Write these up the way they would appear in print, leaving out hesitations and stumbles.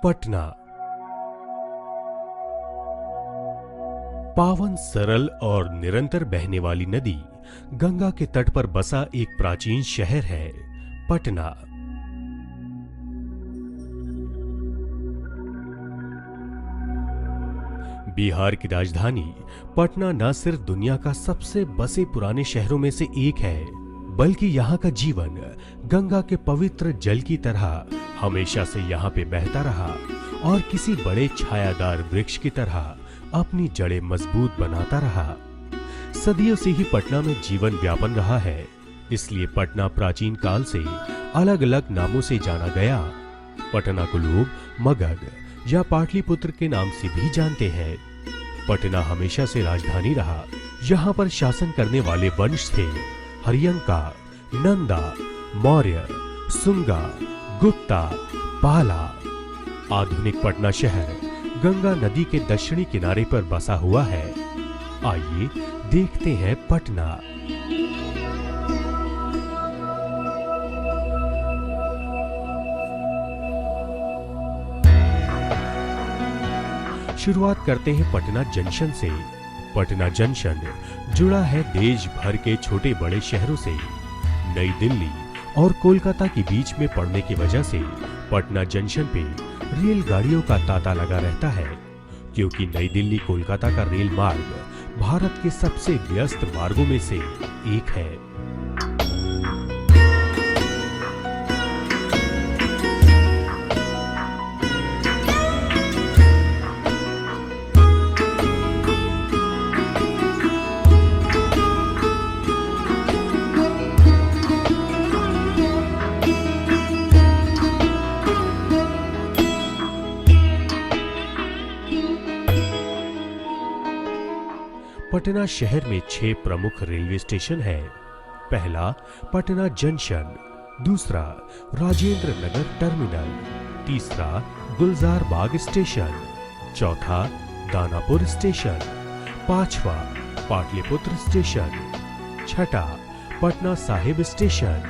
पटना पावन, सरल और निरंतर बहने वाली नदी गंगा के तट पर बसा एक प्राचीन शहर है पटना। बिहार की राजधानी पटना न सिर्फ दुनिया का सबसे बसे पुराने शहरों में से एक है, बल्कि यहाँ का जीवन गंगा के पवित्र जल की तरह हमेशा से यहाँ पे बहता रहा और किसी बड़े छायादार वृक्ष की तरह अपनी जड़ें मजबूत बनाता रहा। सदियों से ही पटना में जीवन व्यापन रहा है, इसलिए पटना प्राचीन काल से अलग अलग नामों से जाना गया। पटना को लोग मगध या पाटलिपुत्र के नाम से भी जानते हैं। पटना हमेशा से राजधानी रहा। यहाँ पर शासन करने वाले वंश थे हरियंका, नंदा, मौर्य, सुंगा, गुप्ता, पाला। आधुनिक पटना शहर गंगा नदी के दक्षिणी किनारे पर बसा हुआ है। आइए देखते हैं पटना। शुरुआत करते हैं पटना जंक्शन से। पटना जंक्शन जुड़ा है देश भर के छोटे बड़े शहरों से। नई दिल्ली और कोलकाता के बीच में पड़ने की वजह से पटना जंक्शन पे रेलगाड़ियों का तांता लगा रहता है, क्योंकि नई दिल्ली कोलकाता का रेल मार्ग भारत के सबसे व्यस्त मार्गों में से एक है। पटना शहर में 6 प्रमुख रेलवे स्टेशन हैं। पहला पटना जंक्शन, दूसरा राजेंद्र नगर टर्मिनल, तीसरा गुलजार बाग स्टेशन, चौथा दानापुर स्टेशन, पांचवा पाटलिपुत्र स्टेशन, छठा पटना साहिब स्टेशन।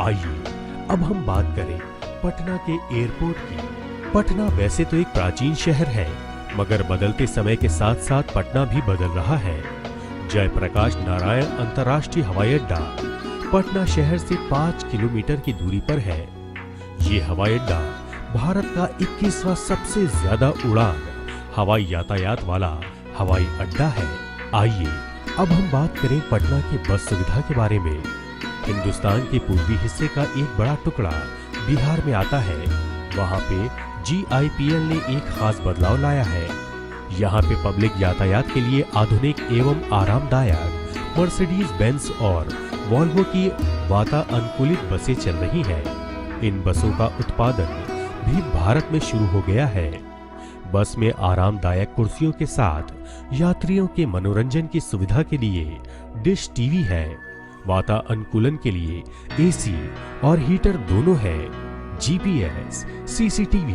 आइए अब हम बात करें पटना के एयरपोर्ट की। पटना वैसे तो एक प्राचीन शहर है, मगर बदलते समय के साथ साथ पटना भी बदल रहा है। जयप्रकाश नारायण अंतर्राष्ट्रीय हवाई अड्डा पटना शहर से 5 किलोमीटर की दूरी पर है। ये हवाई अड्डा भारत का 21वां सबसे ज्यादा उड़ान हवाई यातायात वाला हवाई अड्डा है। आइए अब हम बात करें पटना की बस सुविधा के बारे में। हिंदुस्तान के पूर्वी हिस्से का एक बड़ा टुकड़ा बिहार में आता है। वहाँ पे GIPL ने एक खास बदलाव लाया है। यहाँ पे पब्लिक यातायात के लिए आधुनिक एवं आरामदायक मर्सिडीज बेंज और वॉल्वो की वातानुकूलित बसें चल रही हैं। इन बसों का उत्पादन भी भारत में शुरू हो गया है। बस में आरामदायक कुर्सियों के साथ यात्रियों के मनोरंजन की सुविधा के लिए डिश टीवी है। वातानुकूलन के लिए AC और हीटर दोनों है। GPS, CCTV,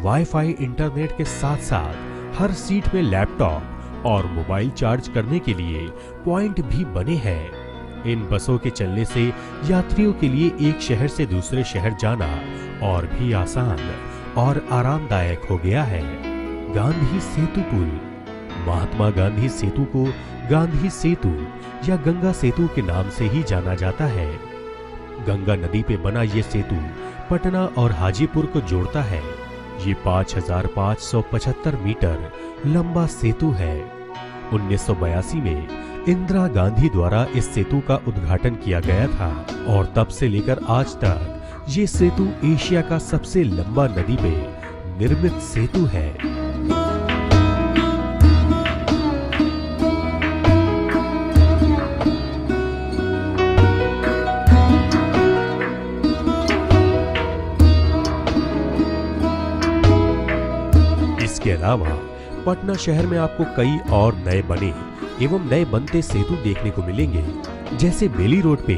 वाईफाई, इंटरनेट के साथ साथ हर सीट में लैपटॉप और मोबाइल चार्ज करने के लिए पॉइंट भी बने हैं। इन बसों के चलने से यात्रियों के लिए एक शहर से दूसरे शहर जाना और भी आसान और आरामदायक हो गया है। गांधी सेतु पुल। महात्मा गांधी सेतु को गांधी सेतु या गंगा सेतु के नाम से ही जाना जाता है। गंगा नदी पे बना ये सेतु पटना और हाजीपुर को जोड़ता है। ये 5575 मीटर लंबा सेतु है। 1982 में इंदिरा गांधी द्वारा इस सेतु का उद्घाटन किया गया था और तब से लेकर आज तक ये सेतु एशिया का सबसे लंबा नदी पे निर्मित सेतु है। इसके अलावा पटना शहर में आपको कई और नए बने एवं नए बनते सेतु देखने को मिलेंगे, जैसे बेली रोड पे,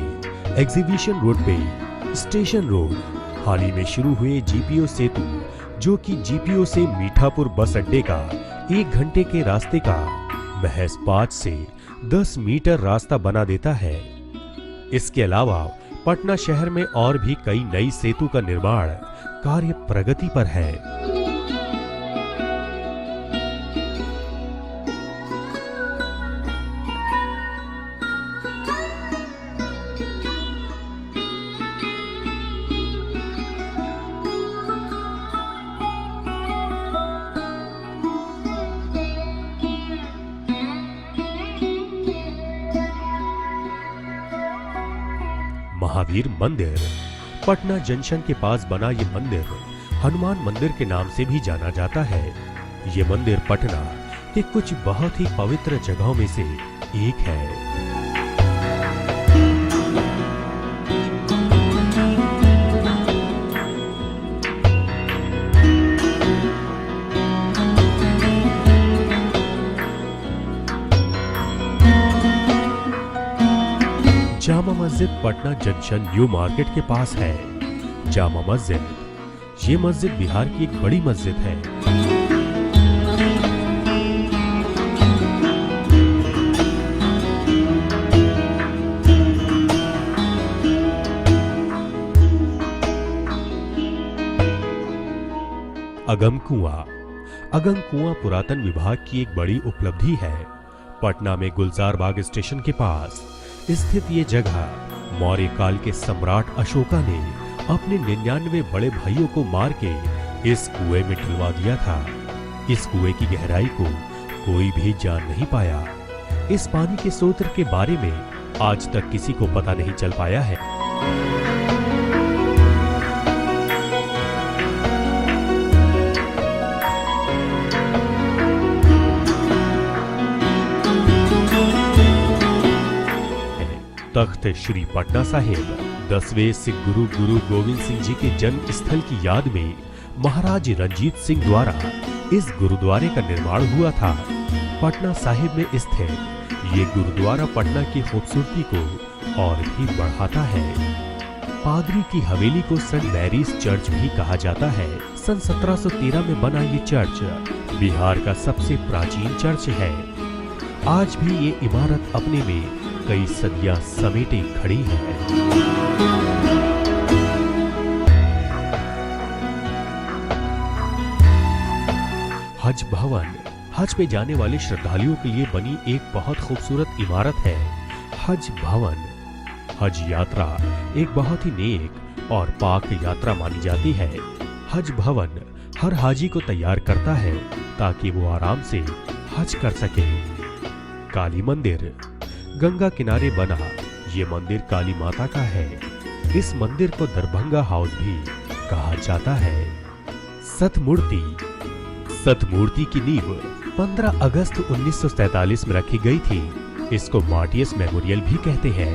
एग्जीबिशन रोड पे, स्टेशन रोड। हाल ही में शुरू हुए GPO सेतु, जो कि GPO से मीठापुर बस अड्डे का 1 घंटे के रास्ते का महज 5 से 10 मीटर रास्ता बना देता है। इसके अलावा पटना शहर में और भी कई नई सेतु का निर्माण कार्य प्रगति पर है। महावीर मंदिर। पटना जंक्शन के पास बना ये मंदिर हनुमान मंदिर के नाम से भी जाना जाता है। ये मंदिर पटना के कुछ बहुत ही पवित्र जगहों में से एक है। Jama Masjid Patna junction new market के पास है। जामा मस्जिद, ये मस्जिद बिहार की एक बड़ी मस्जिद है। अगम कुआं। अगम कुआं पुरातन विभाग की एक बड़ी उपलब्धि है। पटना में गुलजार बाग स्टेशन के पास स्थित ये जगह मौर्य काल के सम्राट अशोका ने अपने 99 बड़े भाइयों को मार के इस कुएं में डलवा दिया था। इस कुएं की गहराई को कोई भी जान नहीं पाया। इस पानी के स्रोत के बारे में आज तक किसी को पता नहीं चल पाया है। तख्त श्री पटना साहिब 10वें सिख गुरु गोविंद सिंह जी के जन्म स्थल की याद में महाराज रंजीत सिंह द्वारा इस गुरुद्वारे का निर्माण हुआ था। पटना साहिब में स्थित ये गुरुद्वारा पटना की खूबसूरती को और भी बढ़ाता है। पादरी की हवेली को सेंट मैरीज चर्च भी कहा जाता है। सन 1713 में बना ये चर्च बिहार का सबसे प्राचीन चर्च है। आज भी ये इमारत अपने में कई सदियां समेटे खड़ी है। हज भवन हज पे जाने वाले श्रद्धालुओं के लिए बनी एक बहुत खूबसूरत इमारत है। हज भवन। हज यात्रा एक बहुत ही नेक और पाक यात्रा मानी जाती है। हज भवन हर हाजी को तैयार करता है ताकि वो आराम से हज कर सके। काली मंदिर। गंगा किनारे बना ये मंदिर काली माता का है। इस मंदिर को दरभंगा हाउस भी कहा जाता है। सतमूर्ति। सतमूर्ति की नींव 15 अगस्त 1943 में रखी गई थी। इसको मार्टियस मेमोरियल भी कहते हैं।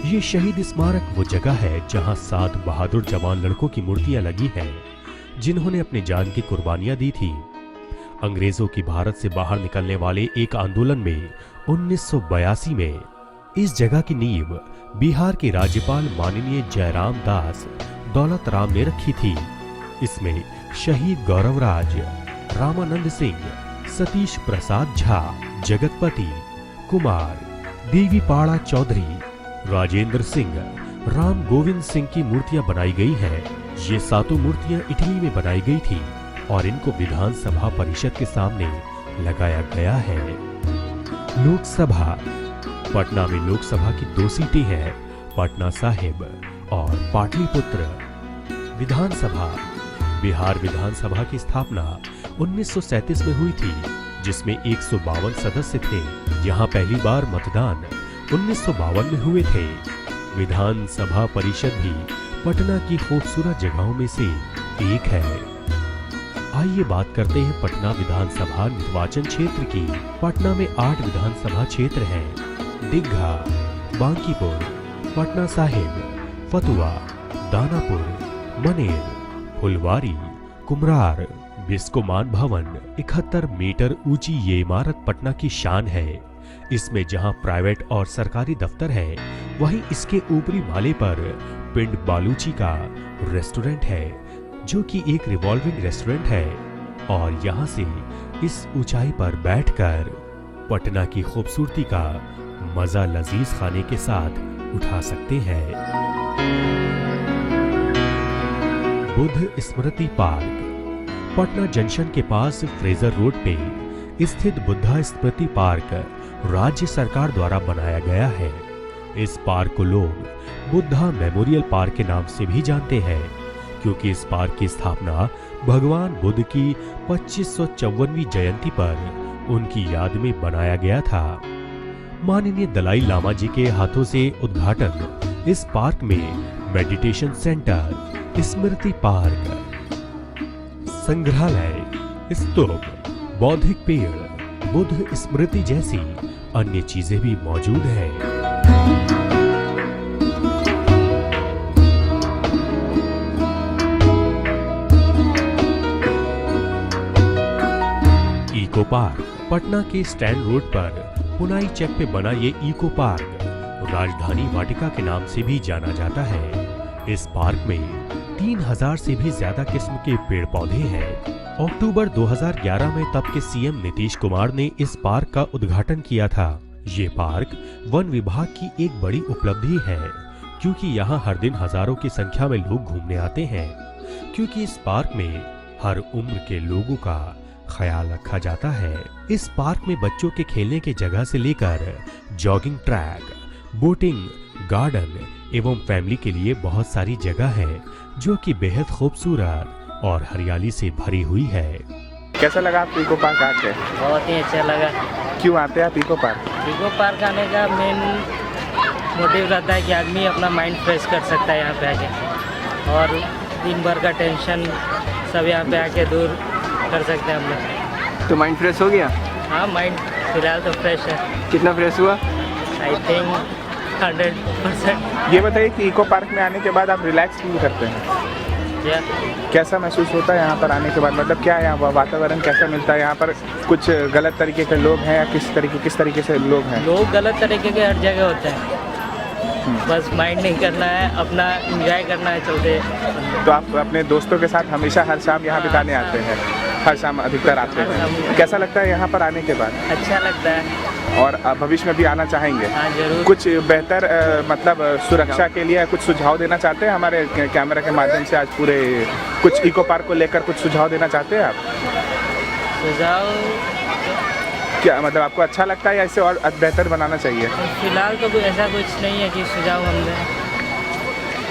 ये शहीद स्मारक वो जगह है जहां 7 बहादुर जवान लड़कों की मूर्तियां लगी हैं, जिन्होंने अपनी जान की कुर्बानियां दी थी। अंग्रेजों की भारत से बाहर निकलने वाले एक आंदोलन में 1982 में इस जगह की नींव बिहार के राज्यपाल माननीय जयराम दास दौलत राम ने रखी थी। इसमें शहीद गौरवराज, रामानंद सिंह, सतीश प्रसाद झा, जगतपति कुमार, देवीपाड़ा चौधरी, राजेंद्र सिंह, राम गोविंद सिंह की मूर्तियां बनाई गई हैं। ये 7 मूर्तियां इटली में बनाई गई थी और इनको विधानसभा परिषद के सामने लगाया गया है। लोकसभा। पटना में लोकसभा की 2 सीटें हैं, पटना साहिब और पाटलिपुत्र। विधानसभा। बिहार विधानसभा की स्थापना 1937 में हुई थी, जिसमें 152 सदस्य थे। यहाँ पहली बार मतदान 1952 में हुए थे। विधानसभा परिषद भी पटना की खूबसूरत जगहों में से एक है। आइए बात करते हैं पटना विधानसभा निर्वाचन क्षेत्र की। पटना में 8 विधानसभा क्षेत्र हैं। दिग्घा, बांकीपुर, पटना साहिब, फतुआ, दानापुर, मनेर, फुलवारी, कुम्हरार, बिस्कोमान भवन। 71 मीटर ऊंची ये इमारत पटना की शान है। इसमें जहां प्राइवेट और सरकारी दफ्तर है, वहीं इसके ऊपरी माले पर पिंड बालूची का रेस्टोरेंट है, जो कि एक रिवॉल्विंग रेस्टोरेंट है। और यहाँ से इस ऊंचाई पर बैठकर पटना की खूबसूरती का मजा लजीज खाने के साथ उठा सकते हैं। बुद्ध स्मृति पार्क पटना जंक्शन के पास फ्रेजर रोड पे स्थित बुद्धा स्मृति पार्क राज्य सरकार द्वारा बनाया गया है। इस पार्क को लोग बुद्धा मेमोरियल पार्क के नाम से भी जानते हैं, क्योंकि इस पार्क की स्थापना भगवान बुद्ध की 2554वीं जयंती पर उनकी याद में बनाया गया था। माननीय दलाई लामा जी के हाथों से उद्घाटन इस पार्क में मेडिटेशन सेंटर, स्मृति पार्क, संग्रहालय, स्तूप, बौद्धिक पेड़, बुद्ध स्मृति जैसी अन्य चीजें भी मौजूद हैं। इको पार्क पटना के स्टैंड रोड पर पुनाई चेक पे बना ये इको पार्क राजधानी वाटिका के नाम से भी जाना जाता है। इस पार्क में 3000 से भी ज्यादा किस्म के पेड़ पौधे हैं। अक्टूबर 2011 में तब के सीएम नीतीश कुमार ने इस पार्क का उद्घाटन किया था। ये पार्क वन विभाग की एक बड़ी उपलब्धि है, क्योंकि यहाँ हर दिन हजारों की संख्या में लोग घूमने आते हैं, क्योंकि इस पार्क में हर उम्र के लोगों का ख्याल रखा जाता है। इस पार्क में बच्चों के खेलने की जगह से लेकर जॉगिंग ट्रैक, बोटिंग, गार्डन एवं फैमिली के लिए बहुत सारी जगह है, जो कि बेहद खूबसूरत और हरियाली से भरी हुई है। कैसा लगा आपको इको पार्क आके? बहुत ही अच्छा लगा। क्यों आते हैं आप इको पार्क? इको पार्क आने का मेन मोटिव रहता है कि आदमी अपना माइंड फ्रेश कर सकता है यहाँ पे आके, और दिन भर का टेंशन सब यहाँ पे आके दूर कर सकते हैं हम लोग। तो माइंड फ्रेश हो गया? हाँ, माइंड फिलहाल तो फ्रेश है। कितना फ्रेश हुआ? I think 100%। ये बताइए कि इको पार्क में आने के बाद आप रिलैक्स फील करते हैं? कैसा महसूस होता है यहाँ पर आने के बाद? मतलब क्या यहाँ वातावरण कैसा मिलता है? यहाँ पर कुछ गलत तरीके के लोग हैं या किस तरीके से लोग हैं? लोग गलत तरीके के हर जगह होते हैं, बस माइंड नहीं करना है, अपना एंजॉय करना है चलते। तो आप अपने दोस्तों के साथ हमेशा हर शाम यहाँ बिताने आते हैं? हर शाम अधिकतर आते हैं। कैसा लगता है यहाँ पर आने के बाद? अच्छा लगता है। और भविष्य में भी आना चाहेंगे? हाँ, जरूर। कुछ बेहतर मतलब सुरक्षा के लिए कुछ सुझाव देना चाहते हैं हमारे कैमरा के माध्यम से? आज पूरे कुछ इको पार्क को लेकर कुछ सुझाव देना चाहते हैं आप? सुझाव क्या मतलब आपको अच्छा लगता है या इसे और बेहतर बनाना चाहिए? फिलहाल तो ऐसा कुछ नहीं है कि सुझाव हम दें।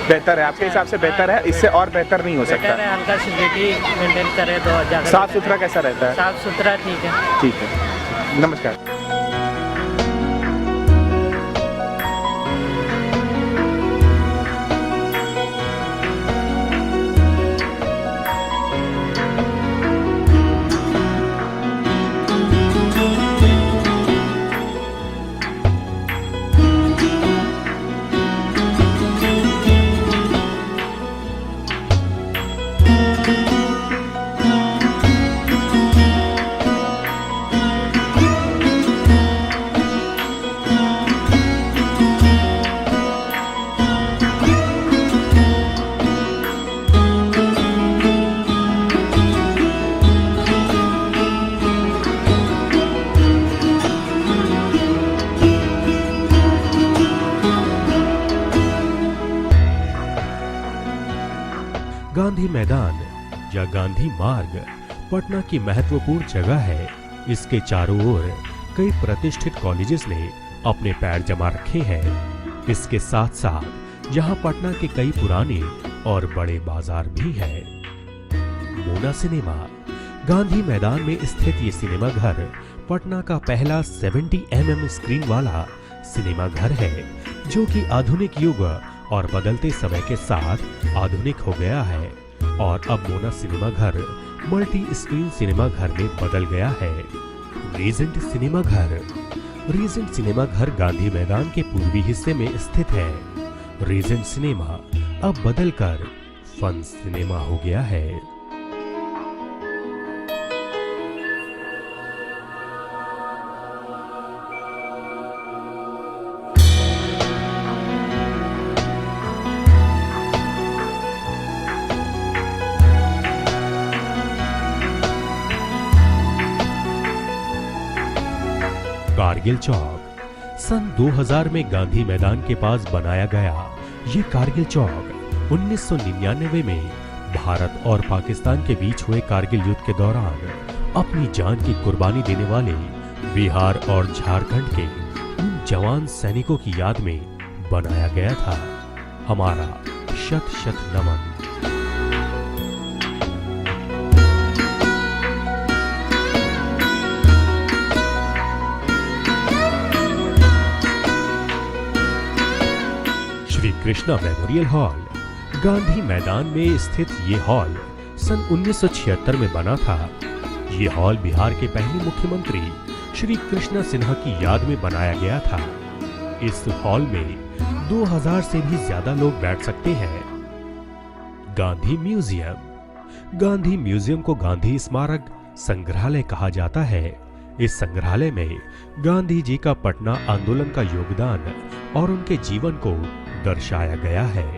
बेहतर है आपके हिसाब से? बेहतर है, इससे और बेहतर नहीं हो सकता? बेहतर है, हल्का सिक्योरिटी मेंटेन करें तो ज़्यादा। साफ सुथरा कैसा रहता है? साफ सुथरा ठीक है। ठीक है, नमस्कार। गांधी मैदान या गांधी मार्ग पटना की महत्वपूर्ण जगह है। इसके चारों ओर कई प्रतिष्ठित कॉलेजेस ने अपने पैर जमा रखे हैं। इसके साथ साथ यहाँ पटना के कई पुराने और बड़े बाजार भी हैं। मोना सिनेमा गांधी मैदान में स्थित ये सिनेमा घर पटना का पहला 70 mm स्क्रीन वाला सिनेमा घर है, जो कि आधुनिक युग और बदलते समय के साथ आधुनिक हो गया है और अब मोना सिनेमा घर मल्टी स्क्रीन सिनेमा घर में बदल गया है। रीजेंट सिनेमा घर रीजेंट सिनेमा घर गांधी मैदान के पूर्वी हिस्से में स्थित है। रीजेंट सिनेमा अब बदलकर फन सिनेमा हो गया है। कारगिल चौक सन 2000 में गांधी मैदान के पास बनाया गया ये कारगिल चौक 1999 में भारत और पाकिस्तान के बीच हुए कारगिल युद्ध के दौरान अपनी जान की कुर्बानी देने वाले बिहार और झारखंड के उन जवान सैनिकों की याद में बनाया गया था। हमारा शत शत नमन। श्री कृष्णा मेमोरियल हॉल गांधी मैदान में स्थित ये हॉल सन 1976 में बना था। ये हॉल बिहार के पहले मुख्यमंत्री श्री कृष्णा सिन्हा की याद में बनाया गया था। इस हॉल में 2000 से भी ज्यादा लोग बैठ सकते हैं। गांधी म्यूजियम को गांधी स्मारक संग्रहालय कहा जाता है। इस संग्रहालय में गांधी जी का पटना आंदोलन का योगदान और उनके जीवन को दर्शाया गया है।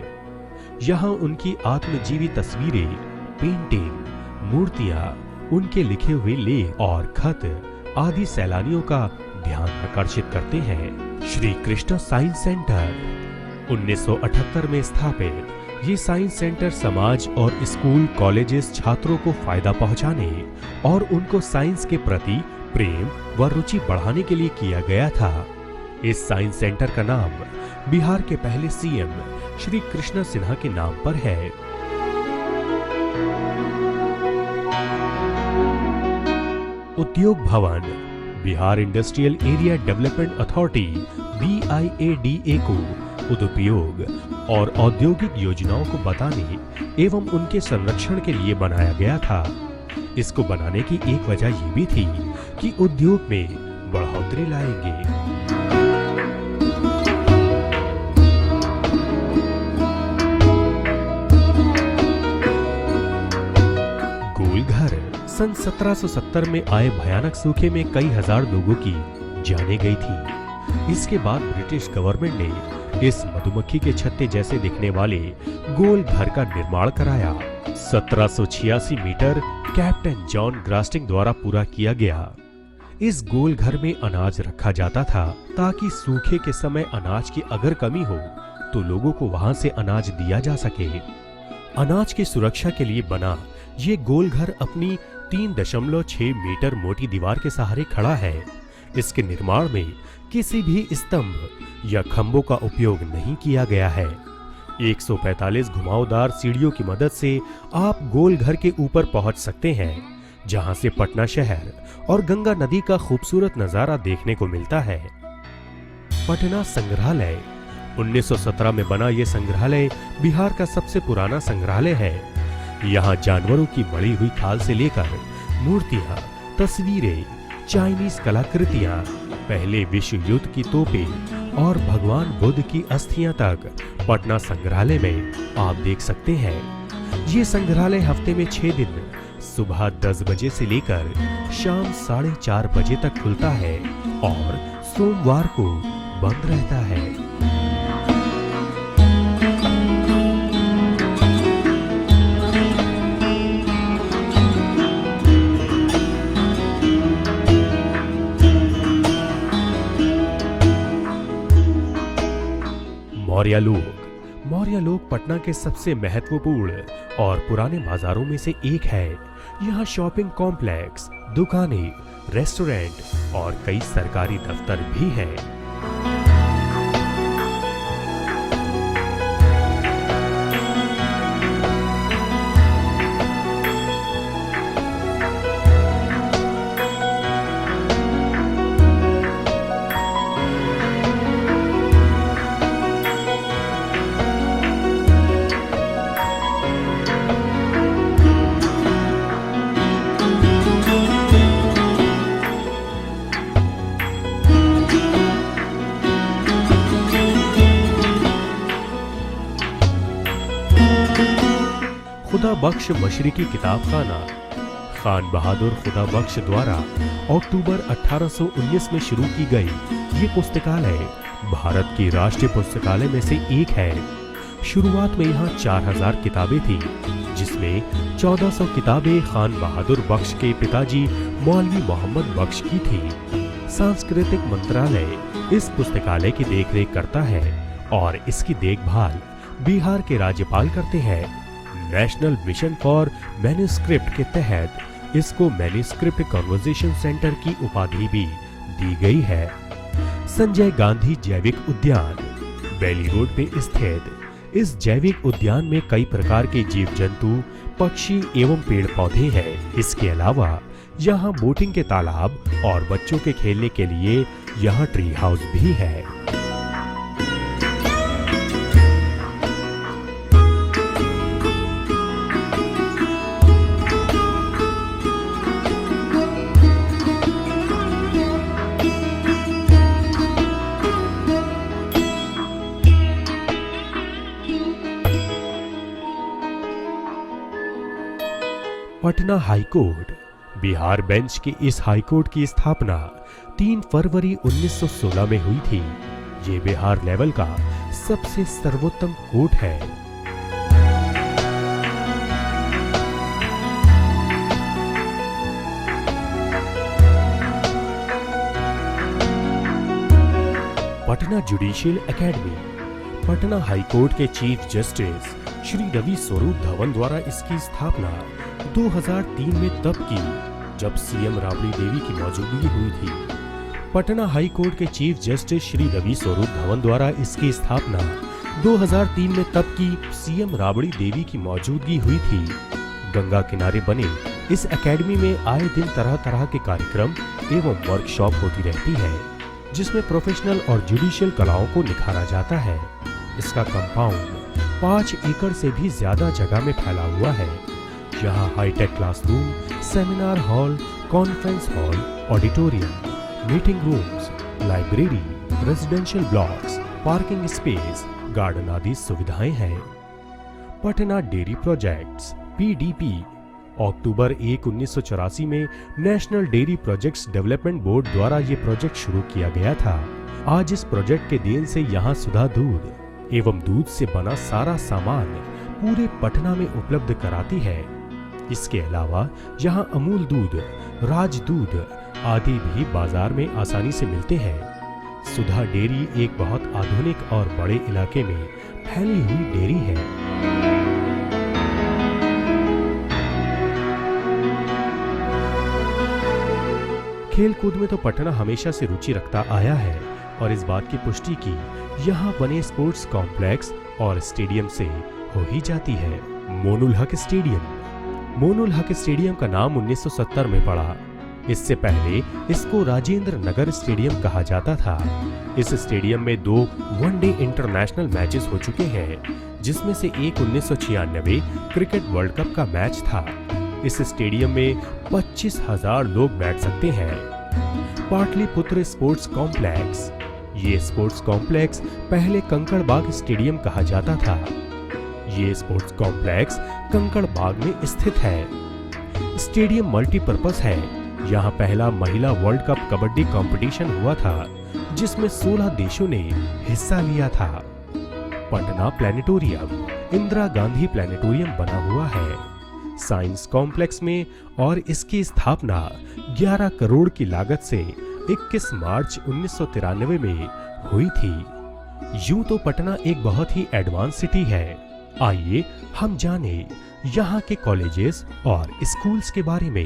यहाँ उनकी आत्मजीवी तस्वीरें, पेंटिंग, मूर्तियां, उनके लिखे हुए लेख और खत आदि सैलानियों का ध्यान आकर्षित करते हैं। श्री कृष्णा साइंस सेंटर 1978 में स्थापित ये साइंस सेंटर समाज और स्कूल कॉलेजेस छात्रों को फायदा पहुंचाने और उनको साइंस के प्रति प्रेम व रुचि बढ़ाने के लिए किया गया था। इस साइंस सेंटर का नाम बिहार के पहले सीएम श्री कृष्णा सिन्हा के नाम पर है। उद्योग भवन Bihar industrial area development authority BIADA को उद्योग और औद्योगिक योजनाओं को बताने एवं उनके संरक्षण के लिए बनाया गया था। इसको बनाने की एक वजह ये भी थी कि उद्योग में बढ़ोतरी लाएंगे। सन 1770 में आए भयानक सूखे में कई हजार लोगों की जानें गई थी। इसके बाद ब्रिटिश गवर्नमेंट ने इस मधुमक्खी के छत्ते जैसे दिखने वाले गोल घर का निर्माण कराया। 1786 मीटर कैप्टन जॉन ग्रास्टिंग द्वारा पूरा किया गया। इस गोल घर में अनाज रखा जाता था ताकि सूखे के समय अनाज की अगर कमी हो तो लोगों को वहां से अनाज दिया जा सके। अनाज की सुरक्षा के लिए बना ये गोल घर अपनी 3.6 मीटर मोटी दीवार के सहारे खड़ा है। इसके निर्माण में किसी भी स्तंभ या खंभों का उपयोग नहीं किया गया है। 145 घुमावदार सीढ़ियों की मदद से आप गोल घर के ऊपर पहुंच सकते हैं, जहां से पटना शहर और गंगा नदी का खूबसूरत नजारा देखने को मिलता है। पटना संग्रहालय 1917 में बना यह संग्रहालय बिहार का सबसे पुराना संग्रहालय है। यहाँ जानवरों की मड़ी हुई खाल से लेकर मूर्तियां, तस्वीरें, चाइनीज कलाकृतियां, पहले विश्व युद्ध की तोपें और भगवान बुद्ध की अस्थियां तक पटना संग्रहालय में आप देख सकते हैं। ये संग्रहालय हफ्ते में 6 दिन सुबह 10 बजे से लेकर शाम 4:30 बजे तक खुलता है और सोमवार को बंद रहता है। मौर्य लोक पटना के सबसे महत्वपूर्ण और पुराने बाजारों में से एक है। यहाँ शॉपिंग कॉम्प्लेक्स, दुकानें, रेस्टोरेंट और कई सरकारी दफ्तर भी हैं। खुदा बख्श मशरिकी किताबखाना खान बहादुर खुदा बख्श द्वारा अक्टूबर 1819 में शुरू की गई ये पुस्तकालय भारत की राष्ट्रीय पुस्तकालय में से एक है। शुरुआत में यहाँ 4000 किताबें थी, जिसमें 1400 किताबें खान बहादुर बख्श के पिताजी मौलवी मोहम्मद बख्श की थी। सांस्कृतिक मंत्रालय इस पुस्तकालय की देखरेख करता है और इसकी देखभाल बिहार के राज्यपाल करते हैं। नेशनल मिशन फॉर मैन्युस्क्रिप्ट के तहत इसको मैन्युस्क्रिप्ट कन्वर्सेशन सेंटर की उपाधि भी दी गई है। संजय गांधी जैविक उद्यान बेली रोड पे स्थित इस जैविक उद्यान में कई प्रकार के जीव जंतु, पक्षी एवं पेड़ पौधे हैं। इसके अलावा यहाँ बोटिंग के तालाब और बच्चों के खेलने के लिए यहाँ ट्री हाउस भी है। पटना हाईकोर्ट बिहार बेंच के इस हाईकोर्ट की स्थापना 3 फरवरी 1916 में हुई थी। ये बिहार लेवल का सबसे सर्वोत्तम कोर्ट है। Patna judicial academy Patna high court के चीफ जस्टिस श्री रवि स्वरूप धवन द्वारा इसकी स्थापना 2003 में तब की जब सीएम राबड़ी देवी की मौजूदगी हुई थी। पटना हाई कोर्ट के चीफ जस्टिस श्री रवि स्वरूप धवन द्वारा इसकी स्थापना 2003 में तब की सीएम राबड़ी देवी की मौजूदगी हुई थी। गंगा किनारे बने इस एकेडमी में आए दिन तरह तरह के कार्यक्रम एवं वर्कशॉप होती रहती है, जिसमें प्रोफेशनल और जुडिशियल कलाओं को निखारा जाता है। इसका कंपाउंड 5 एकड़ से भी ज्यादा जगह में फैला हुआ है। यहाँ high tech classroom, seminar hall, conference hall, auditorium, meeting rooms, library, residential blocks, parking space, garden आदि सुविधाएं हैं। पटना डेयरी प्रोजेक्ट्स (PDP) अक्टूबर 1, 1984 में national dairy projects development board द्वारा ये प्रोजेक्ट शुरू किया गया था। आज इस प्रोजेक्ट के देन से यहाँ सुधा दूध एवं दूध से बना सारा सामान पूरे पटना में उपलब्ध कराती है। इसके अलावा यहाँ अमूल दूध, राज दूध आदि भी बाजार में आसानी से मिलते हैं। सुधा डेयरी एक बहुत आधुनिक और बड़े इलाके में फैली हुई डेयरी है। खेल कूद में तो पटना हमेशा से रुचि रखता आया है और इस बात की पुष्टि की यहाँ बने स्पोर्ट्स कॉम्प्लेक्स और स्टेडियम से हो ही जाती है। मोनुल हक स्टेडियम का नाम 1970 में पड़ा। इससे पहले इसको राजेंद्र नगर स्टेडियम कहा जाता था। इस स्टेडियम में 2 वनडे इंटरनेशनल मैचेस हो चुके हैं, जिसमें से एक 1996 क्रिकेट वर्ल्ड कप का मैच था। इस स्टेडियम में 25,000 लोग बैठ सकते हैं। पाटलिपुत्र स्पोर्ट्स कॉम्प्लेक्स ये स्पोर्ट्स कॉम्प्लेक्स पहले कंकड़बाग स्टेडियम कहा जाता था। ये स्पोर्ट्स कॉम्प्लेक्स कंकड़बाग में स्थित है। स्टेडियम मल्टीपर्पस है। यहाँ पहला महिला वर्ल्ड कप कबड्डी कंपटीशन हुआ था, जिसमें 16 देशों ने हिस्सा लिया था। पटना प्लेनेटोरियम इंदिरा गांधी प्लेनेटोरियम बना हुआ है साइंस कॉम्प्लेक्स में और इसकी स्थापना 11 करोड़ की लागत से 21 मार्च 1993 में हुई थी। यूं तो पटना एक बहुत ही एडवांस सिटी है। आइए हम जाने यहाँ के कॉलेजेस और स्कूल्स के बारे में।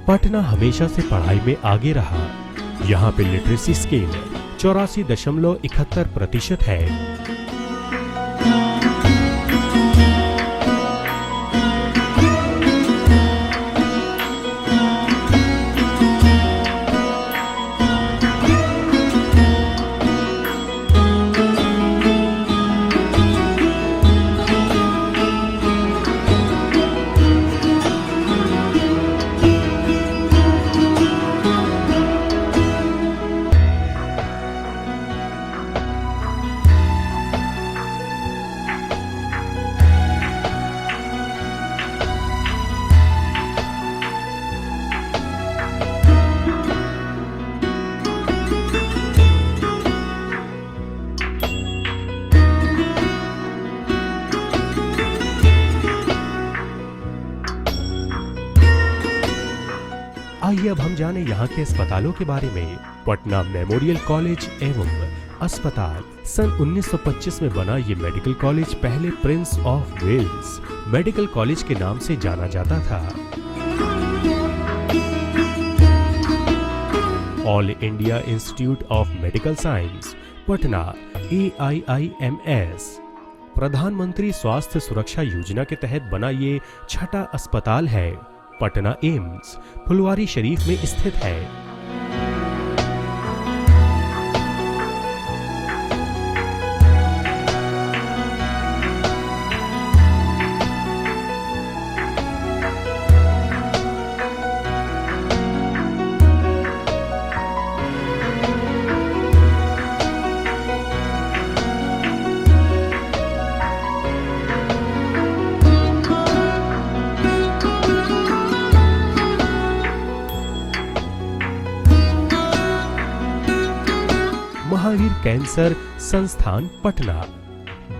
पटना हमेशा से पढ़ाई में आगे रहा। यहाँ पे लिटरेसी स्केल 84.71% है। आइए अब हम जाने यहाँ के अस्पतालों के बारे में। पटना मेमोरियल कॉलेज एवं अस्पताल सन 1925 में बना ये मेडिकल कॉलेज पहले prince of Wales medical college के नाम से जाना जाता था। All India institute of medical science Patna AIIMS प्रधानमंत्री स्वास्थ्य सुरक्षा योजना के तहत बना ये छठा अस्पताल है। पटना एम्स फुलवारी शरीफ में स्थित है। महावीर कैंसर संस्थान पटना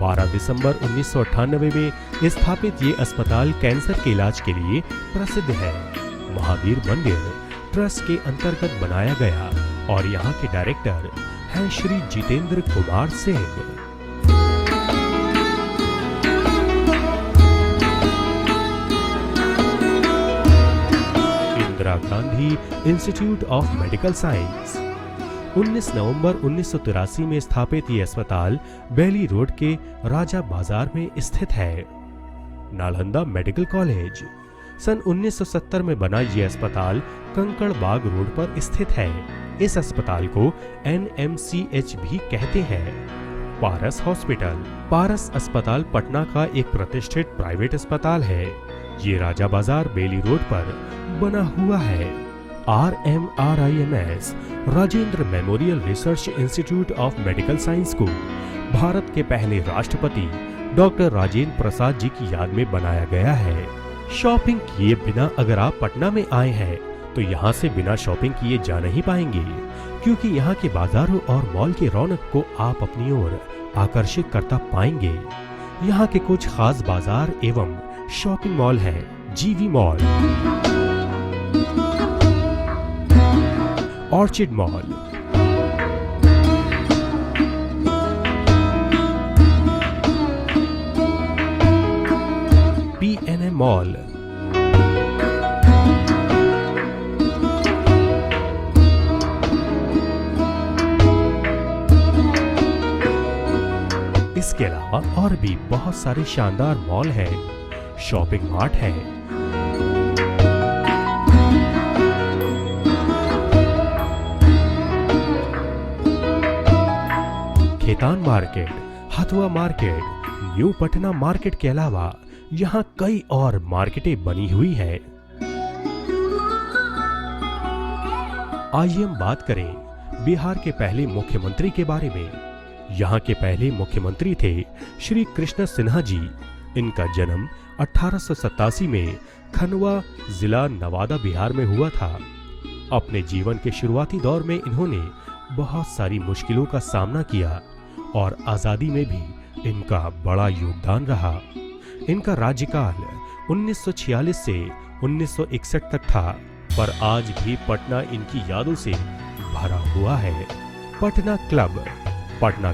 12 दिसंबर 1998 में स्थापित ये अस्पताल कैंसर के इलाज के लिए प्रसिद्ध है। महावीर मंदिर ट्रस्ट के अंतर्गत बनाया गया और यहाँ के डायरेक्टर हैं Shri Jitendra Kumar Singh. Indira Gandhi institute of medical science 19 नवंबर 1983 में स्थापित ये अस्पताल बेली रोड के राजा बाजार में स्थित है। नालंदा मेडिकल कॉलेज सन 1970 में बना ये अस्पताल कंकड़ बाग रोड पर स्थित है। इस अस्पताल को NMCH भी कहते हैं। पारस हॉस्पिटल पारस अस्पताल पटना का एक प्रतिष्ठित प्राइवेट अस्पताल है। ये राजा बाजार बेली रोड पर बना हुआ है। RMRIMS Rajendra memorial research institute of medical science को भारत के पहले राष्ट्रपति डॉक्टर राजेंद्र प्रसाद जी की याद में बनाया गया है। शॉपिंग किए बिना अगर आप पटना में आए हैं तो यहाँ से बिना शॉपिंग किए जा नहीं पाएंगे, क्योंकि यहाँ के बाजारों और मॉल की रौनक को आप अपनी ओर आकर्षित करता पाएंगे। यहाँ के कुछ खास बाजार एवं शॉपिंग मॉल हैं। GV mall, orchid mall, PNM mall, इसके अलावा और भी बहुत सारे शानदार मॉल हैं, शॉपिंग मार्ट है। Khetan market, Hathua market, new Patna market के अलावा यहाँ कई और मार्केटें बनी हुई हैं। आइए हम बात करें बिहार के पहले मुख्यमंत्री के बारे में। यहाँ के पहले मुख्यमंत्री थे श्री कृष्ण सिन्हा जी। इनका जन्म 1887 में खनवा जिला नवादा बिहार में हुआ था। अपने जीवन के शुरुआती दौर में इन्होंने बहुत सारी मुश्किलों का सामना किया और आजादी में भी इनका बड़ा योगदान रहा। इनका राज्यकाल 1946 से 1961 तक था, पर आज भी पटना इनकी यादों से भरा हुआ है। पटना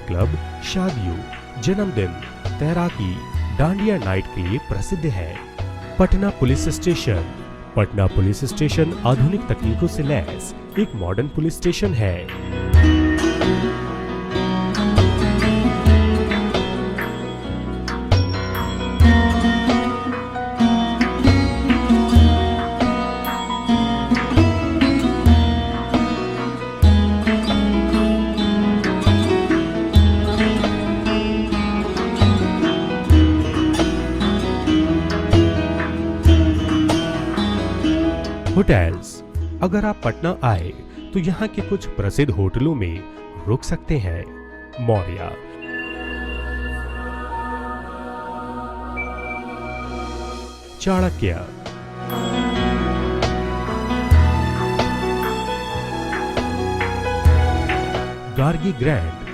क्लब शादियों, जन्मदिन, तैराकी, डांडिया नाइट के लिए प्रसिद्ध है। Patna police station Patna police station आधुनिक तकनीकों से लैस एक मॉडर्न पुलिस स्टेशन है। होटल्स, अगर आप पटना आए तो यहाँ के कुछ प्रसिद्ध होटलों में रुक सकते हैं। मौर्या, चाणक्य, गार्गी ग्रैंड,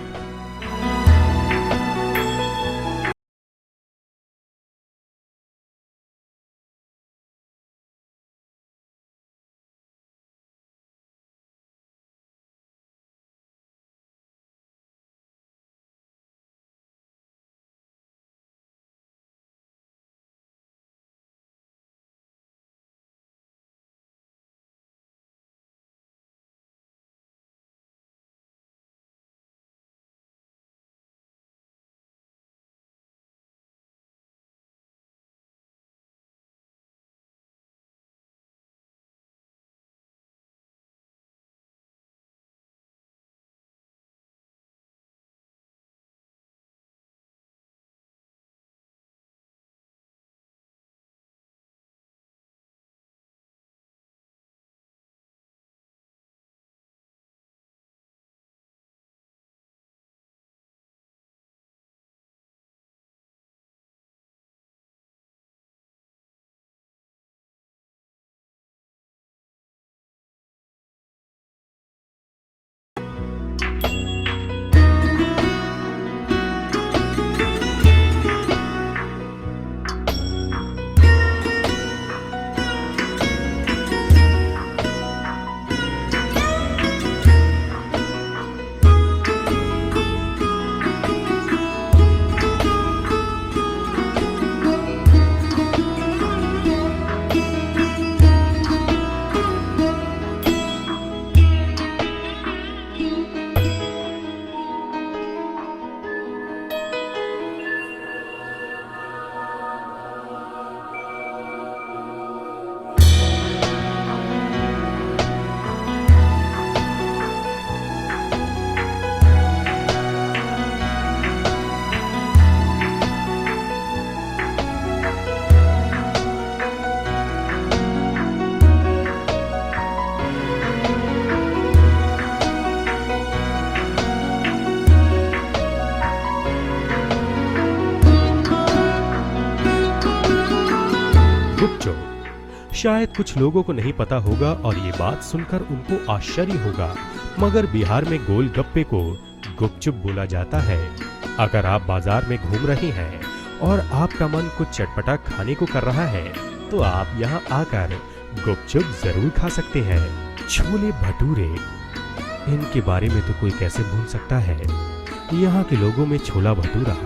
गुपचुप। शायद कुछ लोगों को नहीं पता होगा और ये बात सुनकर उनको आश्चर्य होगा, मगर बिहार में गोलगप्पे को गुपचुप बोला जाता है। अगर आप बाजार में घूम रहे हैं और आपका मन कुछ चटपटा खाने को कर रहा है तो आप यहाँ आकर गुपचुप जरूर खा सकते हैं। छोले भटूरे, इनके बारे में तो कोई कैसे भूल सकता है। यहाँ के लोगों में छोला भटूरा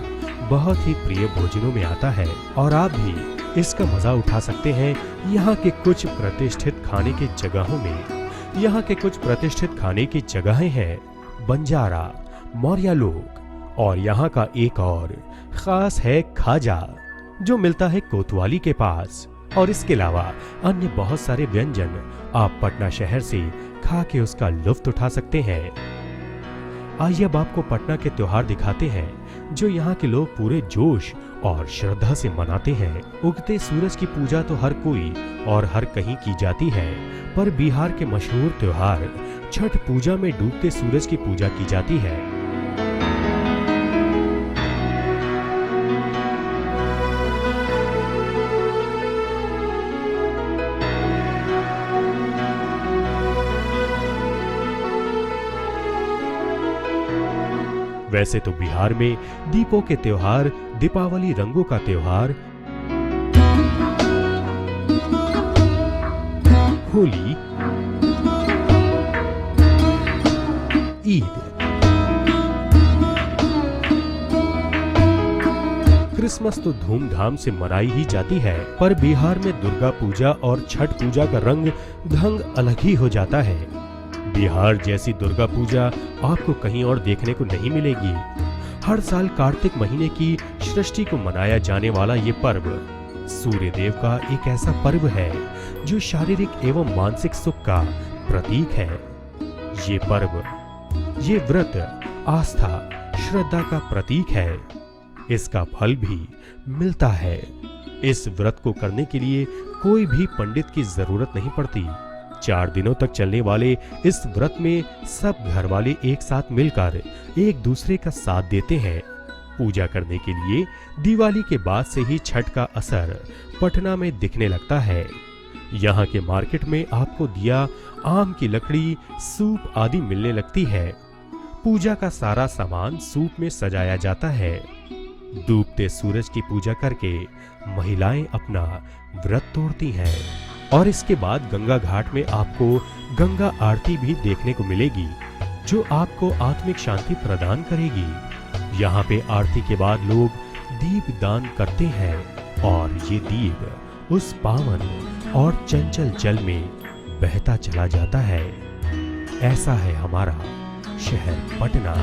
बहुत ही प्रिय भोजनों में आता है और आप भी इसका मजा उठा सकते हैं। यहाँ के कुछ प्रतिष्ठित खाने की जगहों में, यहाँ के कुछ प्रतिष्ठित खाने की जगहें हैं बंजारा, मौर्या लोग, और यहाँ का एक और खास है खाजा जो मिलता है कोतवाली के पास। और इसके अलावा अन्य बहुत सारे व्यंजन आप पटना शहर से खा के उसका लुत्फ उठा सकते हैं। आइए अब आपको पटना के त्योहार दिखाते हैं जो यहाँ के लोग पूरे जोश और श्रद्धा से मनाते हैं। उगते सूरज की पूजा तो हर कोई और हर कहीं की जाती है, पर बिहार के मशहूर त्योहार छठ पूजा में डूबते सूरज की पूजा की जाती है। वैसे तो बिहार में दीपों के त्योहार, दीपावली रंगों का त्योहार, होली, ईद, क्रिसमस तो धूमधाम से मनाई ही जाती है, पर बिहार में दुर्गा पूजा और छठ पूजा का रंग ढंग अलग ही हो जाता है। बिहार जैसी दुर्गा पूजा आपको कहीं और देखने को नहीं मिलेगी। हर साल कार्तिक महीने की सृष्टि को मनाया जाने वाला ये पर्व सूर्य देव का एक ऐसा पर्व है जो शारीरिक एवं मानसिक सुख का प्रतीक है। ये पर्व, ये व्रत आस्था, श्रद्धा का प्रतीक है। इसका फल भी मिलता है। इस व्रत को करने के लिए कोई भी पंडित की जरूरत नहीं पड़ती। 4 दिनों तक चलने वाले इस व्रत में सब घर वाले एक साथ मिलकर एक दूसरे का साथ देते हैं। पूजा करने के लिए दिवाली के बाद से ही छठ का असर पटना में दिखने लगता है। यहाँ के मार्केट में आपको दिया, आम की लकड़ी, सूप आदि मिलने लगती है। पूजा का सारा सामान सूप में सजाया जाता है। डूबते सूरज की पूजा करके महिलाएं अपना व्रत तोड़ती हैं और इसके बाद गंगा घाट में आपको गंगा आरती भी देखने को मिलेगी, जो आपको आत्मिक शांति प्रदान करेगी। यहाँ पे आरती के बाद लोग दीप दान करते हैं और ये दीप उस पावन और चंचल जल में बहता चला जाता है। ऐसा है हमारा शहर पटना।